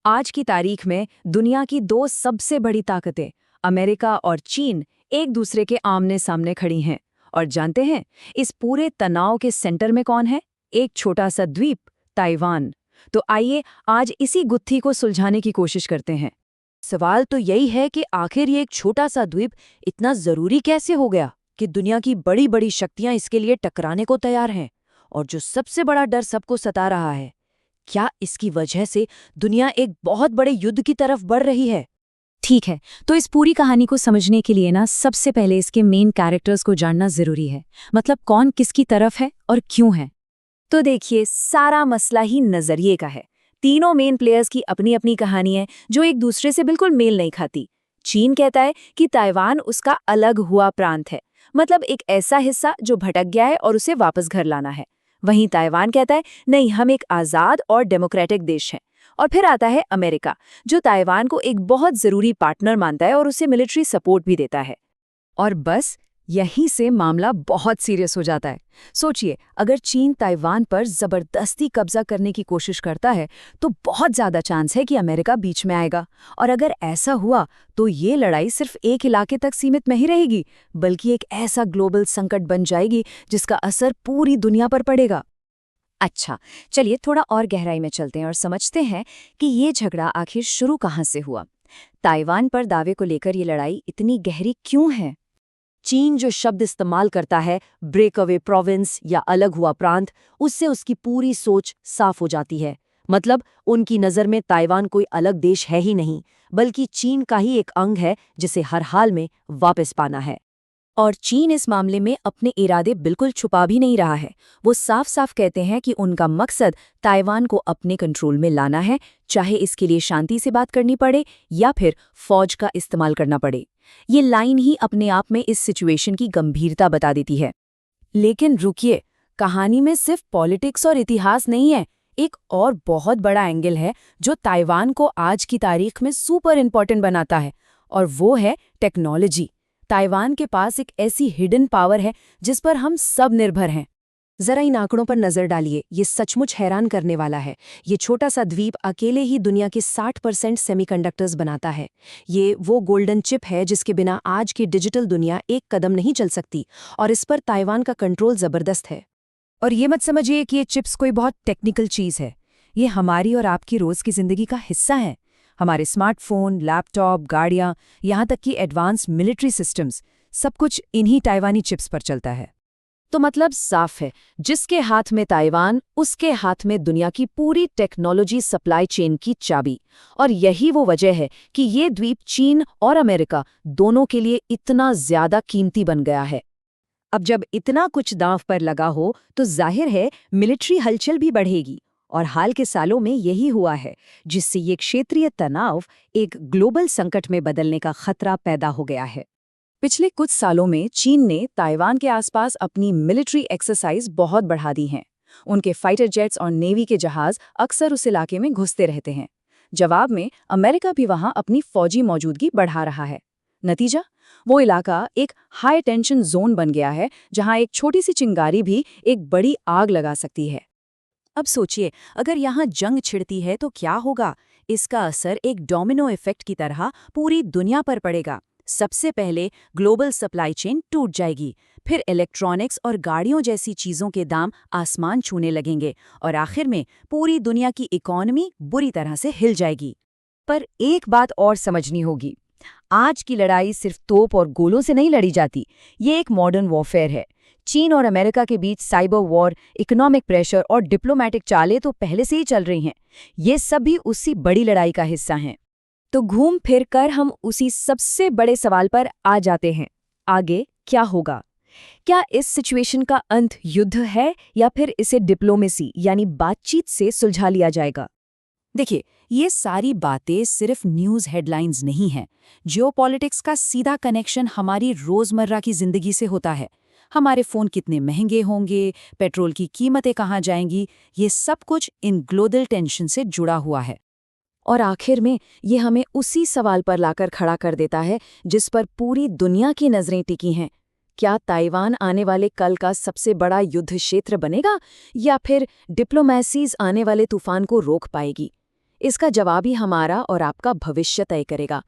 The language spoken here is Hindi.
आज की तारीख में दुनिया की दो सबसे बड़ी ताकतें अमेरिका और चीन एक दूसरे के आमने सामने खड़ी हैं। और जानते हैं इस पूरे तनाव के सेंटर में कौन है? एक छोटा सा द्वीप, ताइवान। तो आइए आज इसी गुत्थी को सुलझाने की कोशिश करते हैं। सवाल तो यही है कि आखिर ये एक छोटा सा द्वीप इतना जरूरी कैसे हो गया कि दुनिया की बड़ी बड़ी शक्तियां इसके लिए टकराने को तैयार हैं। और जो सबसे बड़ा डर सबको सता रहा है, क्या इसकी वजह से दुनिया एक बहुत बड़े युद्ध की तरफ बढ़ रही है? ठीक है, तो इस पूरी कहानी को समझने के लिए सबसे पहले इसके मेन कैरेक्टर्स को जानना जरूरी है। मतलब कौन किसकी तरफ है और क्यों है। तो देखिए, सारा मसला ही नजरिए का है। तीनों मेन प्लेयर्स की अपनी अपनी कहानी है जो एक दूसरे से बिल्कुल मेल नहीं खाती। चीन कहता है कि ताइवान उसका अलग हुआ प्रांत है, मतलब एक ऐसा हिस्सा जो भटक गया है और उसे वापस घर लाना है। वहीं ताइवान कहता है नहीं, हम एक आजाद और डेमोक्रेटिक देश हैं। और फिर आता है अमेरिका, जो ताइवान को एक बहुत जरूरी पार्टनर मानता है और उसे मिलिट्री सपोर्ट भी देता है। और बस यहीं से मामला बहुत सीरियस हो जाता है। सोचिए, अगर चीन ताइवान पर जबरदस्ती कब्जा करने की कोशिश करता है तो बहुत ज्यादा चांस है कि अमेरिका बीच में आएगा। और अगर ऐसा हुआ तो ये लड़ाई सिर्फ एक इलाके तक सीमित नहीं रहेगी, बल्कि एक ऐसा ग्लोबल संकट बन जाएगी जिसका असर पूरी दुनिया पर पड़ेगा। अच्छा, चलिए थोड़ा और गहराई में चलते हैं और समझते हैं कि ये झगड़ा आखिर शुरू कहाँ से हुआ। ताइवान पर दावे को लेकर ये लड़ाई इतनी गहरी क्यों है? चीन जो शब्द इस्तेमाल करता है, ब्रेक अवे प्रोविंस या अलग हुआ प्रांत, उससे उसकी पूरी सोच साफ हो जाती है। मतलब उनकी नज़र में ताइवान कोई अलग देश है ही नहीं, बल्कि चीन का ही एक अंग है जिसे हर हाल में वापस पाना है। और चीन इस मामले में अपने इरादे बिल्कुल छुपा भी नहीं रहा है। वो साफ साफ कहते हैं कि उनका मकसद ताइवान को अपने कंट्रोल में लाना है, चाहे इसके लिए शांति से बात करनी पड़े या फिर फौज का इस्तेमाल करना पड़े। ये लाइन ही अपने आप में इस सिचुएशन की गंभीरता बता देती है। लेकिन रुकिए, कहानी में सिर्फ पॉलिटिक्स और इतिहास नहीं है। एक और बहुत बड़ा एंगल है जो ताइवान को आज की तारीख में सुपर इम्पोर्टेंट बनाता है, और वो है टेक्नोलॉजी। ताइवान के पास एक ऐसी हिडन पावर है जिस पर हम सब निर्भर हैं। जरा इन आंकड़ों पर नजर डालिए, ये सचमुच हैरान करने वाला है। ये छोटा सा द्वीप अकेले ही दुनिया के 60% सेमीकंडक्टर्स बनाता है। ये वो गोल्डन चिप है जिसके बिना आज की डिजिटल दुनिया एक कदम नहीं चल सकती, और इस पर ताइवान का कंट्रोल जबरदस्त है। और ये मत समझिए कि ये चिप्स कोई बहुत टेक्निकल चीज है। ये हमारी और आपकी रोज की जिंदगी का हिस्सा है। हमारे स्मार्टफोन, लैपटॉप, गाड़ियां, यहाँ तक कि एडवांस मिलिट्री सिस्टम्स, सब कुछ इन्हीं ताइवानी चिप्स पर चलता है। तो मतलब साफ है, जिसके हाथ में ताइवान, उसके हाथ में दुनिया की पूरी टेक्नोलॉजी सप्लाई चेन की चाबी। और यही वो वजह है कि ये द्वीप चीन और अमेरिका दोनों के लिए इतना ज्यादा कीमती बन गया है। अब जब इतना कुछ दांव पर लगा हो तो जाहिर है मिलिट्री हलचल भी बढ़ेगी। और हाल के सालों में यही हुआ है, जिससे ये क्षेत्रीय तनाव एक ग्लोबल संकट में बदलने का खतरा पैदा हो गया है। पिछले कुछ सालों में चीन ने ताइवान के आसपास अपनी मिलिट्री एक्सरसाइज बहुत बढ़ा दी हैं। उनके फाइटर जेट्स और नेवी के जहाज अक्सर उस इलाके में घुसते रहते हैं। जवाब में अमेरिका भी वहां अपनी फौजी मौजूदगी बढ़ा रहा है। नतीजा, वो इलाका एक हाई टेंशन जोन बन गया है, जहां एक छोटी सी चिंगारी भी एक बड़ी आग लगा सकती है। अब सोचिए, अगर यहाँ जंग छिड़ती है तो क्या होगा? इसका असर एक डोमिनो इफेक्ट की तरह पूरी दुनिया पर पड़ेगा। सबसे पहले ग्लोबल सप्लाई चेन टूट जाएगी, फिर इलेक्ट्रॉनिक्स और गाड़ियों जैसी चीज़ों के दाम आसमान छूने लगेंगे, और आखिर में पूरी दुनिया की इकोनॉमी बुरी तरह से हिल जाएगी। पर एक बात और समझनी होगी, आज की लड़ाई सिर्फ तोप और गोलों से नहीं लड़ी जाती। ये एक मॉडर्न वॉरफेयर है। चीन और अमेरिका के बीच साइबर वॉर, इकोनॉमिक प्रेशर और डिप्लोमैटिक चालें तो पहले से ही चल रही हैं। ये सब भी उसी बड़ी लड़ाई का हिस्सा हैं। तो घूम फिर कर हम उसी सबसे बड़े सवाल पर आ जाते हैं, आगे क्या होगा? क्या इस सिचुएशन का अंत युद्ध है या फिर इसे डिप्लोमेसी यानी बातचीत से सुलझा लिया जाएगा? देखिए, ये सारी बातें सिर्फ न्यूज़ हेडलाइंस नहीं हैं। जियोपॉलिटिक्स का सीधा कनेक्शन हमारी रोज़मर्रा की ज़िंदगी से होता है। हमारे फ़ोन कितने महंगे होंगे, पेट्रोल की कीमतें कहाँ जाएंगी, ये सब कुछ इन ग्लोबल टेंशन से जुड़ा हुआ है। और आखिर में ये हमें उसी सवाल पर लाकर खड़ा कर देता है जिस पर पूरी दुनिया की नज़रें टिकी हैं। क्या ताइवान आने वाले कल का सबसे बड़ा युद्ध क्षेत्र बनेगा, या फिर डिप्लोमेसीज आने वाले तूफान को रोक पाएगी? इसका जवाब ही हमारा और आपका भविष्य तय करेगा।